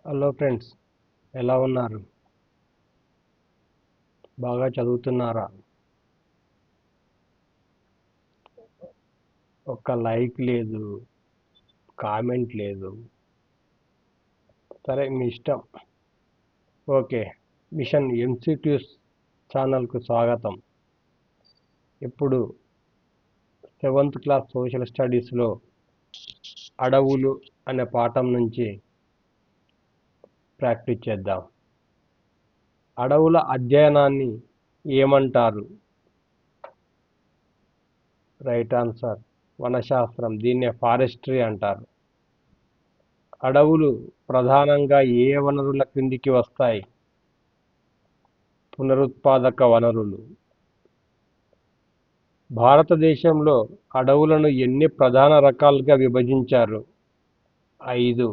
Hello friends, ఎలా ఉన్నారు? బాగా చదువుతున్నారా? ఒక్క లైక్ లేదు, కామెంట్ లేదు. సరే, మీ ఇష్టం. ఓకే. మిషన్ ఎంసీక్యూస్ ఛానల్కు స్వాగతం. ఇప్పుడు 7th క్లాస్ సోషల్ స్టడీస్లో అడవులు అనే పాఠం నుంచి ప్రాక్టీస్ చేద్దాం. అడవుల అధ్యయనాన్ని ఏమంటారు? రైట్ ఆన్సర్ వనశాస్త్రం. దీన్నే ఫారెస్ట్రీ అంటారు. అడవులు ప్రధానంగా ఏ వనరుల క్రిందికి వస్తాయి? పునరుత్పాదక వనరులు. భారతదేశంలో అడవులను ఎన్ని ప్రధాన రకాలుగా విభజించారు? 5.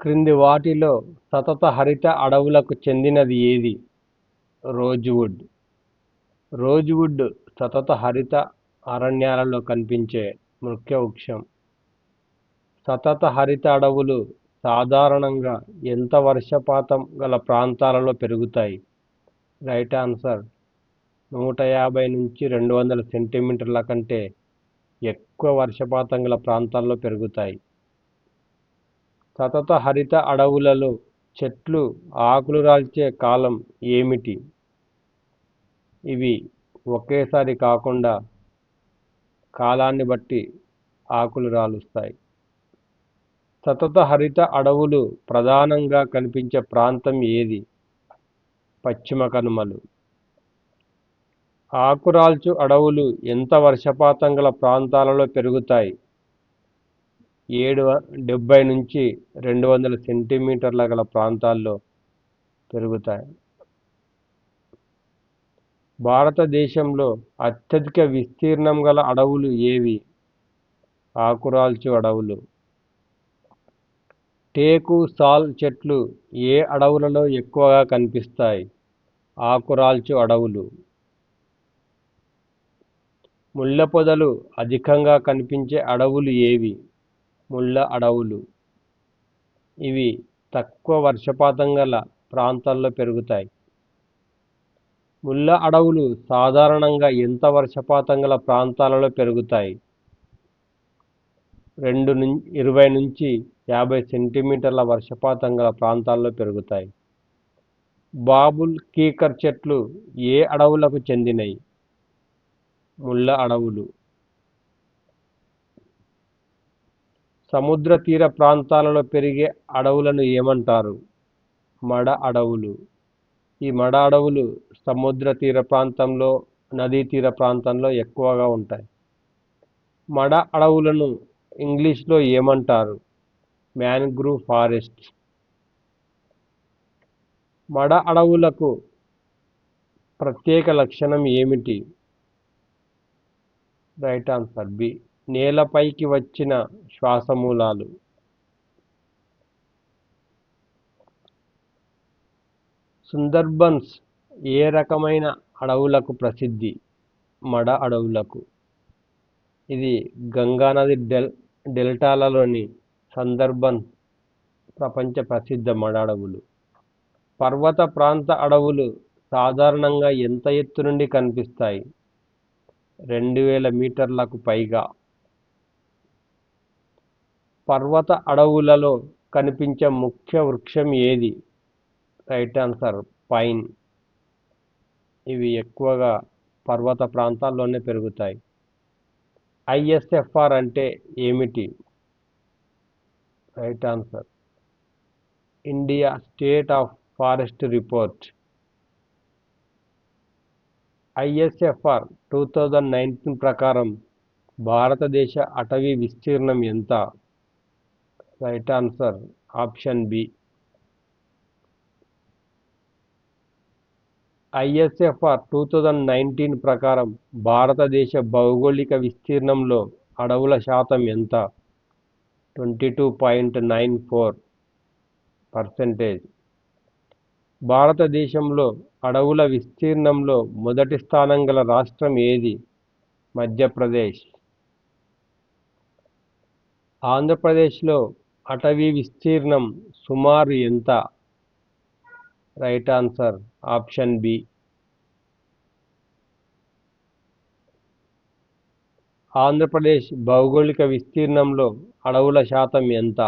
క్రింది వాటిలో సతత హరిత అడవులకు చెందినది ఏది? రోజ్వుడ్. రోజ్వుడ్ సతత హరిత అరణ్యాలలో కనిపించే ముఖ్య వృక్షం. సతత హరిత అడవులు సాధారణంగా ఎంత వర్షపాతం గల ప్రాంతాలలో పెరుగుతాయి? రైట్ ఆన్సర్ 150 నుంచి 200 సెంటీమీటర్ల కంటే ఎక్కువ వర్షపాతం గల ప్రాంతాల్లో పెరుగుతాయి. సతత హరిత అడవులలో చెట్లు ఆకులు రాల్చే కాలం ఏమిటి? ఇవి ఒకేసారి కాకుండా కాలాన్ని బట్టి ఆకులు రాలుస్తాయి. సతత హరిత అడవులు ప్రధానంగా కనిపించే ప్రాంతం ఏది? పశ్చిమ కనుమలు. ఆకురాల్చు అడవులు ఎంత వర్షపాతం గల ప్రాంతాలలో పెరుగుతాయి? 70 నుంచి 200 సెంటీమీటర్ల గల ప్రాంతాల్లో పెరుగుతాయి. భారతదేశంలో అత్యధిక విస్తీర్ణం గల అడవులు ఏవి? ఆకురాల్చు అడవులు. టేకు సాల్ చెట్లు ఏ అడవులలో ఎక్కువగా కనిపిస్తాయి? ఆకురాల్చు అడవులు. ముళ్ళ పొదలు అధికంగా కనిపించే అడవులు ఏవి? ముళ్ళ అడవులు. ఇవి తక్కువ వర్షపాతం గల ప్రాంతాల్లో పెరుగుతాయి. ముళ్ళ అడవులు సాధారణంగా ఎంత వర్షపాతం గల ప్రాంతాలలో పెరుగుతాయి? 20 నుంచి 50 సెంటీమీటర్ల వర్షపాతం గల ప్రాంతాల్లో పెరుగుతాయి. బాబుల్ కీకర్ చెట్లు ఏ అడవులకు చెందినవి? ముళ్ళ అడవులు. సముద్ర తీర ప్రాంతాలలో పెరిగే అడవులను ఏమంటారు? మడ అడవులు. ఈ మడ అడవులు సముద్ర తీర ప్రాంతంలో, నదీ తీర ప్రాంతంలో ఎక్కువగా ఉంటాయి. మడ అడవులను ఇంగ్లీష్లో ఏమంటారు? Mangrove forest. మడ అడవులకు ప్రత్యేక లక్షణం ఏమిటి? Right answer B. నేలపైకి వచ్చిన శ్వాసమూలాలు. సుందర్బన్స్ ఏ రకమైన అడవులకు ప్రసిద్ధి? మడ అడవులకు. ఇది గంగానది డెల్టాలలోని సుందర్బన్స్ ప్రపంచ ప్రసిద్ధ మడ అడవులు. పర్వత ప్రాంత అడవులు సాధారణంగా ఎంత ఎత్తు నుండి కనిపిస్తాయి? 2000 మీటర్లకు పైగా. పర్వత అడవులలో కనిపించే ముఖ్య వృక్షం ఏది? Right answer pine. ఇవి ఎక్కువగా పర్వత ప్రాంతాల్లోనే పెరుగుతాయి. ఐఎస్ఎఫ్ఆర్ అంటే ఏమిటి? Right answer India state of forest report. ISFR 2019 ప్రకారం భారతదేశ అటవీ విస్తీర్ణం ఎంత? Right answer option B. ISFR 2019 ప్రకారం భారతదేశ భౌగోళిక విస్తీర్ణంలో అడవుల శాతం ఎంత? 22.94%. భారతదేశంలో అడవుల విస్తీర్ణంలో మొదటి స్థానం గల రాష్ట్రం ఏది? మధ్యప్రదేశ్. ఆంధ్రప్రదేశ్లో అటవీ విస్తీర్ణం సుమారు ఎంత? Right answer option B. Andhra Pradesh భౌగోళిక విస్తీర్ణంలో అడవుల శాతం ఎంత?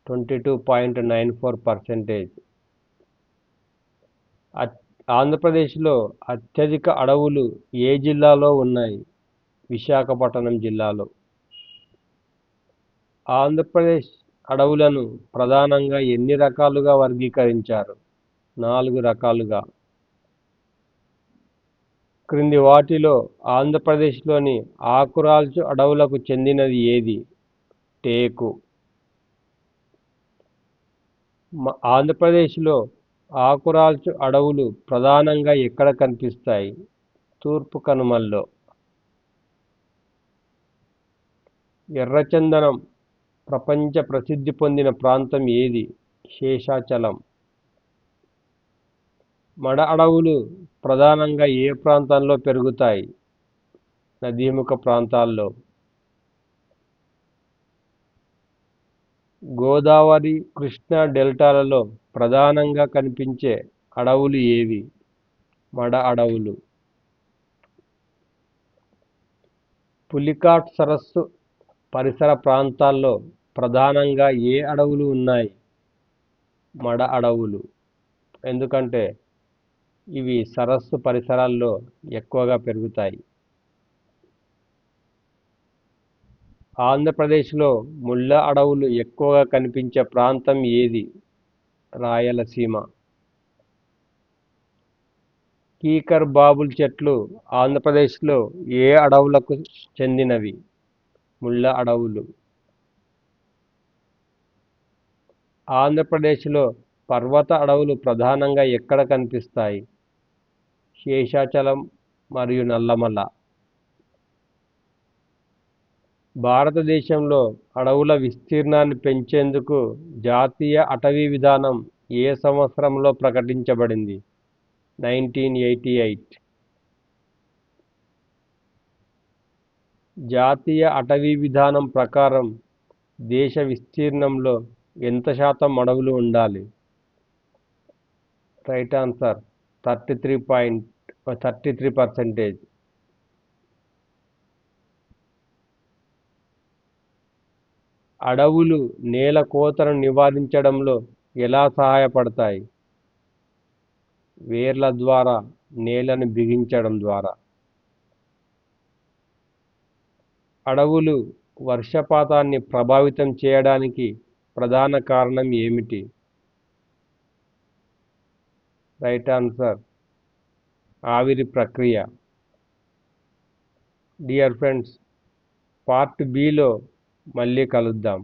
22.94%. ఆంధ్రప్రదేశ్లో అత్యధిక అడవులు ఏ జిల్లాలో ఉన్నాయి? విశాఖపట్నం జిల్లాలో. ఆంధ్రప్రదేశ్ అడవులను ప్రధానంగా ఎన్ని రకాలుగా వర్గీకరించారు? 4 రకాలుగా. క్రింది వాటిలో ఆంధ్రప్రదేశ్లోని ఆకురాల్చు అడవులకు చెందినది ఏది? టేకు. ఆంధ్రప్రదేశ్లో ఆకురాల్చు అడవులు ప్రధానంగా ఎక్కడ కనిపిస్తాయి? తూర్పు కనుమల్లో. ఎర్రచందనం ప్రపంచ ప్రసిద్ధి పొందిన ప్రాంతం ఏది? శేషాచలం. మడ అడవులు ప్రధానంగా ఏ ప్రాంతంలో పెరుగుతాయి? నదీముఖ ప్రాంతాల్లో. గోదావరి, కృష్ణా డెల్టాలలో ప్రధానంగా కనిపించే అడవులు ఏవి? మడ అడవులు. పులికాట్ సరస్సు పరిసర ప్రాంతాల్లో ప్రధానంగా ఏ అడవులు ఉన్నాయి? మడ అడవులు. ఎందుకంటే ఇవి సరస్సు పరిసరాల్లో ఎక్కువగా పెరుగుతాయి. ఆంధ్రప్రదేశ్లో ముళ్ళ అడవులు ఎక్కువగా కనిపించే ప్రాంతం ఏది? రాయలసీమ. కీకర్ బాబుల్ చెట్లు ఆంధ్రప్రదేశ్లో ఏ అడవులకు చెందినవి? ముళ్ళ అడవులు. ఆంధ్రప్రదేశ్లో పర్వత అడవులు ప్రధానంగా ఎక్కడ కనిపిస్తాయి? శేషాచలం మరియు నల్లమల. భారతదేశంలో అడవుల విస్తీర్ణాన్ని పెంచేందుకు జాతీయ అటవీ విధానం ఏ సంవత్సరంలో ప్రకటించబడింది? 1988. జాతీయ అటవీ విధానం ప్రకారం దేశ విస్తీర్ణంలో ఎంత శాతం అడవులు ఉండాలి? Right answer 33%. అడవులు నేల కోతను నివారించడంలో ఎలా సహాయపడతాయి? వేర్ల ద్వారా, నేలను బిగించడం ద్వారా. అడవులు వర్షపాతాన్ని ప్రభావితం చేయడానికి ప్రధాన కారణం ఏమిటి? రైట్ ఆన్సర్ ఆవిరి ప్రక్రియ. డియర్ ఫ్రెండ్స్, పార్ట్ బిలో మళ్ళీ కలుద్దాం.